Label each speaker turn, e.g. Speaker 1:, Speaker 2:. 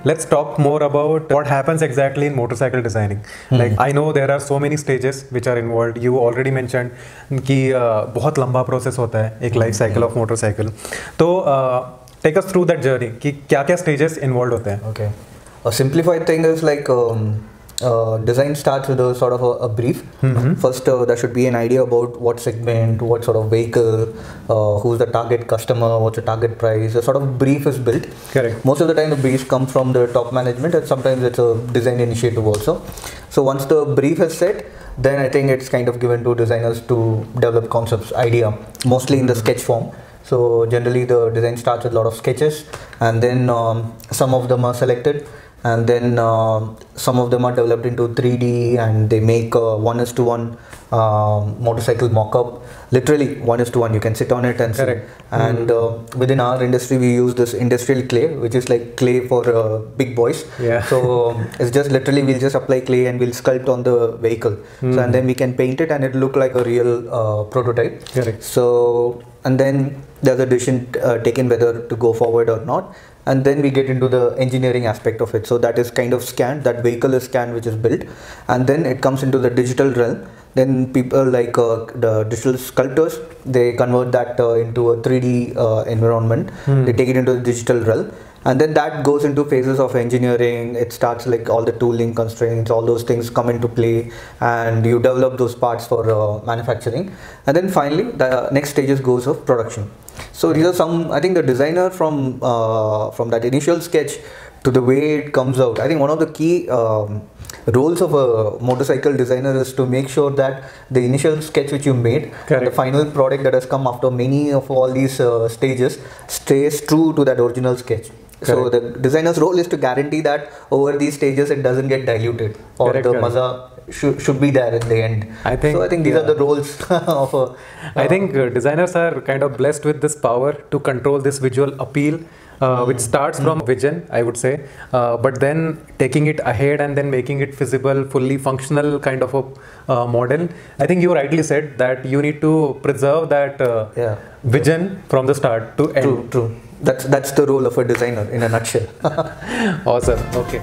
Speaker 1: let's talk more about what happens exactly in motorcycle designing. Like I know there are so many stages which are involved. You already mentioned कि बहुत लंबा process होता है एक life cycle of motorcycle. तो take us through that journey कि क्या-क्या stages involved होते हैं.
Speaker 2: Okay. A simplified thing is like design starts with a sort of a brief. First, there should be an idea about what segment, what sort of vehicle, who's the target customer, what's the target price. A sort of brief is built.
Speaker 1: Correct.
Speaker 2: Most of the time, the briefs come from the top management, and sometimes it's a design initiative also. So once the brief is set, then I think it's kind of given to designers to develop concepts, idea, mostly in the sketch form. So generally, the design starts with a lot of sketches, and then some of them are selected. And then some of them are developed into 3D, and they make 1:1 motorcycle mock-up. Literally 1:1. You can sit on it and see. And within our industry, we use this industrial clay, which is like clay for big boys.
Speaker 1: Yeah.
Speaker 2: So it's just literally we'll just apply clay and we'll sculpt on the vehicle. So and then we can paint it and it look like a real prototype.
Speaker 1: Correct.
Speaker 2: So and then there's a decision taken whether to go forward or not. And then we get into the engineering aspect of it. So that is kind of scanned, that vehicle is scanned, which is built, and then it comes into the digital realm. Then people like the digital sculptors, they convert that into a 3D environment. They take it into the digital realm, and then that goes into phases of engineering. It starts like all the tooling constraints, all those things come into play, and you develop those parts for manufacturing. And then finally, the next stages goes of production. So these are some, I think the designer from that initial sketch to the way it comes out. I think one of the key roles of a motorcycle designer is to make sure that the initial sketch which you made, the final product that has come after many of all these stages, stays true to that original sketch. So the designer's role is to guarantee that over these stages it doesn't get diluted, or the maza should be there in the end. I think these are the roles of a...
Speaker 1: I think designers are kind of blessed with this power to control this visual appeal, which starts from vision, I would say, but then taking it ahead and then making it feasible, fully functional kind of a model. I think you rightly said that you need to preserve that vision from the start to end.
Speaker 2: True. That's the role of a designer in a nutshell.
Speaker 1: Awesome. Okay.